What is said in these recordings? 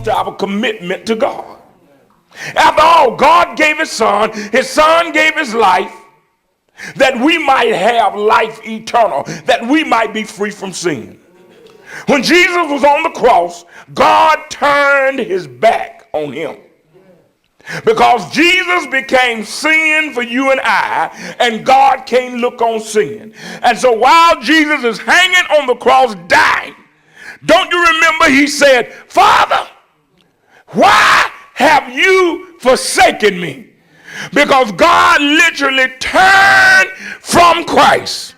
to our commitment to God. After all, God gave his son gave his life, that we might have life eternal, that we might be free from sin. When Jesus was on the cross, God turned his back on him, because Jesus became sin for you and I, and God can't look on sin. And so while Jesus is hanging on the cross dying, don't you remember he said, "Father, why have you forsaken me?" Because God literally turned from Christ.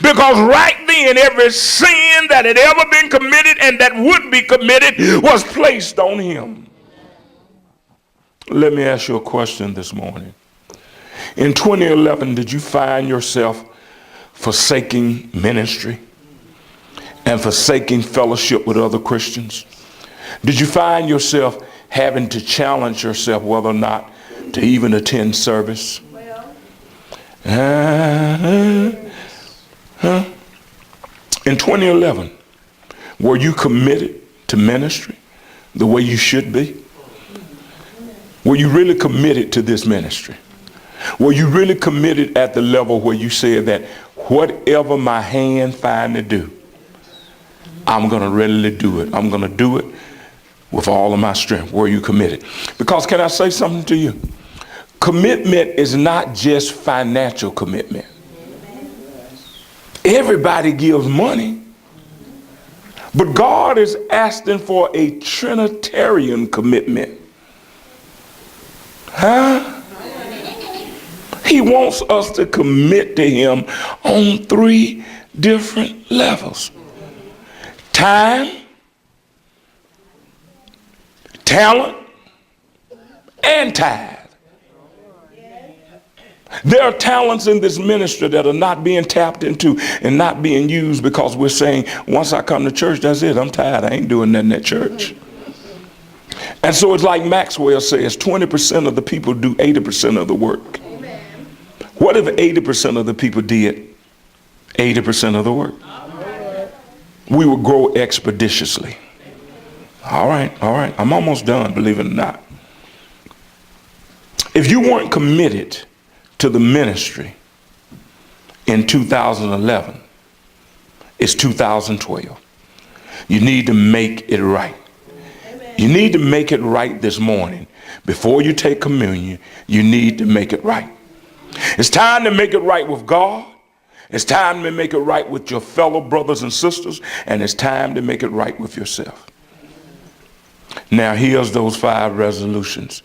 Because right then, every sin that had ever been committed and that would be committed was placed on him. Let me ask you a question this morning. In 2011, did you find yourself forsaking ministry and forsaking fellowship with other Christians? Did you find yourself having to challenge yourself whether or not to even attend service? In 2011, were you committed to ministry the way you should be? Were you really committed to this ministry? Were you really committed at the level where you said that whatever my hand find to do, I'm going to readily do it. I'm going to do it with all of my strength. Were you committed? Because can I say something to you? Commitment is not just financial commitment. Everybody gives money, but God is asking for a Trinitarian commitment. He wants us to commit to him on 3 different levels: time, talent, and tithe. There are talents in this ministry that are not being tapped into and not being used because we're saying, once I come to church, that's it. I'm tired. I ain't doing nothing at church. And so it's like Maxwell says, 20% of the people do 80% of the work. Amen. What if 80% of the people did 80% of the work? We would grow expeditiously. All right. I'm almost done, believe it or not. If you weren't committed to the ministry in 2011, it's 2012. You need to make it right. Amen. You need to make it right this morning. Before you take communion, you need to make it right. It's time to make it right with God. It's time to make it right with your fellow brothers and sisters. And it's time to make it right with yourself. Now, here's those 5 resolutions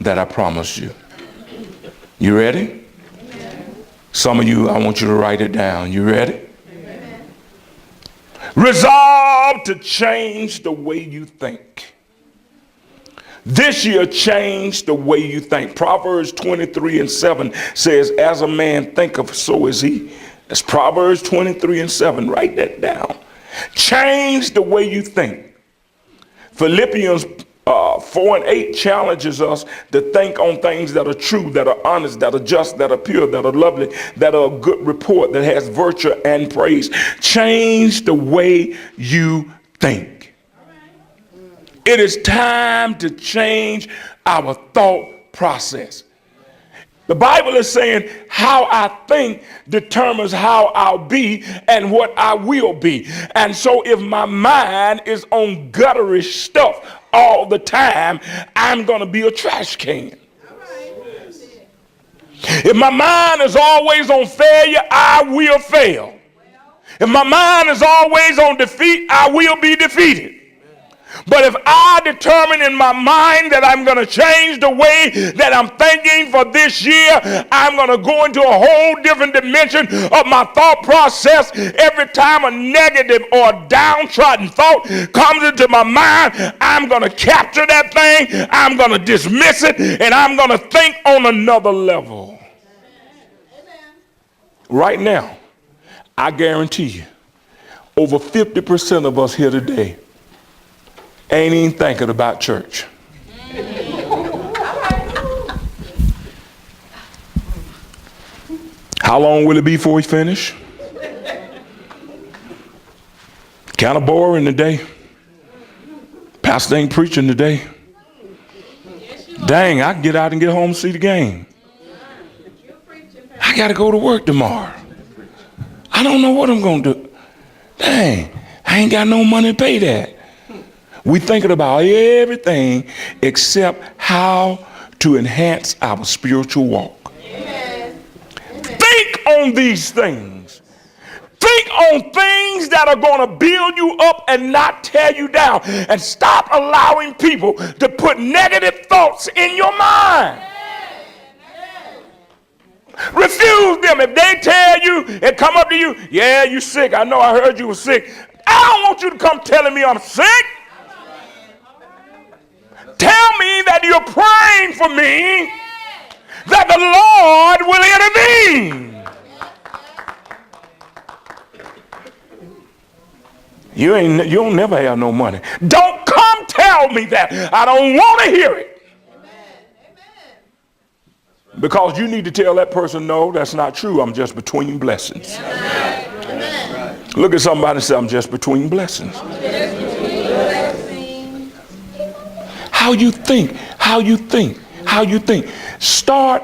that I promised you. You ready? Amen. Some of you, I want you to write it down. You ready? Amen. Resolve to change the way you think. This year, change the way you think. Proverbs 23:7 says, as a man thinketh, so is he. That's Proverbs 23:7. Write that down. Change the way you think. Philippians 4:8 challenges us to think on things that are true, that are honest, that are just, that are pure, that are lovely, that are a good report, that has virtue and praise. Change the way you think. It is time to change our thought process. The Bible is saying how I think determines how I'll be and what I will be. And so if my mind is on gutterish stuff all the time, I'm going to be a trash can. If my mind is always on failure, I will fail. If my mind is always on defeat, I will be defeated. But if I determine in my mind that I'm going to change the way that I'm thinking for this year, I'm going to go into a whole different dimension of my thought process. Every time a negative or a downtrodden thought comes into my mind, I'm going to capture that thing, I'm going to dismiss it, and I'm going to think on another level. Right now, I guarantee you, over 50% of us here today ain't even thinking about church. How long will it be before we finish? Kind of boring today. Pastor ain't preaching today. Dang, I can get out and get home and see the game. I got to go to work tomorrow. I don't know what I'm going to do. Dang, I ain't got no money to pay that. We thinking about everything except how to enhance our spiritual walk. Amen. Think on these things. Think on things that are going to build you up and not tear you down. And stop allowing people to put negative thoughts in your mind. Refuse them. If they tell you and come up to you, yeah, you sick. I know I heard you were sick. I don't want you to come telling me I'm sick. Tell me that you're praying for me, that the Lord will intervene. You don't never have no money. Don't come tell me that. I don't want to hear it. Because you need to tell that person, no, that's not true. I'm just between blessings. Amen. Look at somebody and say, I'm just between blessings. How you think, how you think, how you think. Start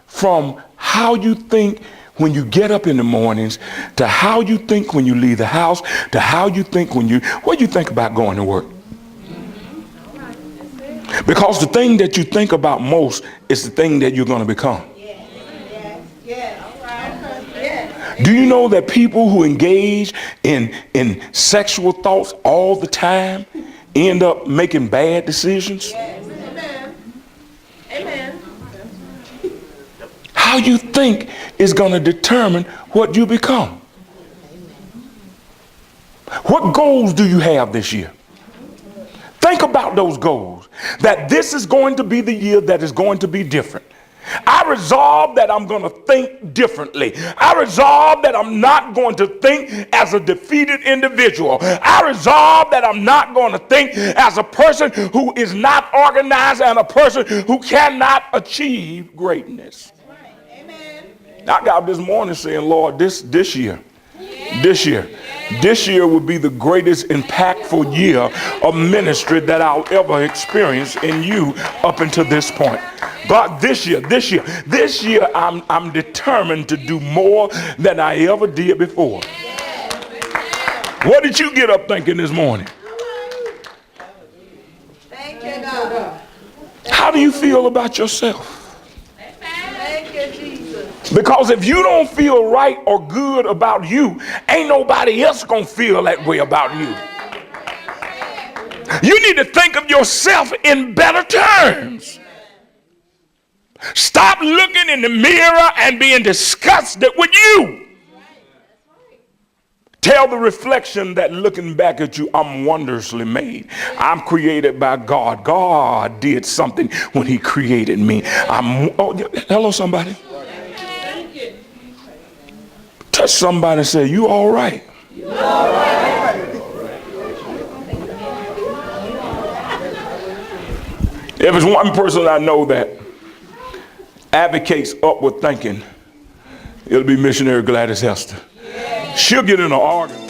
from how you think when you get up in the mornings, to how you think when you leave the house, to how you think what you think about going to work. Because the thing that you think about most is the thing that you're going to become. Do you know that people who engage in sexual thoughts all the time end up making bad decisions? Amen. Amen. How you think is going to determine what you become. What goals do you have this year? Think about those goals. That this is going to be the year that is going to be different. I resolve that I'm going to think differently. I resolve that I'm not going to think as a defeated individual. I resolve that I'm not going to think as a person who is not organized and a person who cannot achieve greatness. Amen. I got up this morning saying, Lord, this year will be the greatest impactful year of ministry that I'll ever experience in you up until this point. God, this year, I'm determined to do more than I ever did before. What did you get up thinking this morning? Thank you, God. How do you feel about yourself? Thank you, Jesus. Because if you don't feel right or good about you, ain't nobody else gonna feel that way about you. You need to think of yourself in better terms. Stop looking in the mirror and being disgusted with you. Tell the reflection that looking back at you, I'm wondrously made. I'm created by God. God did something when he created me. Hello, somebody. Touch somebody and say, you all right? You all right? If it's one person I know that advocates upward thinking, it'll be missionary Gladys Hester. She'll get in an argument.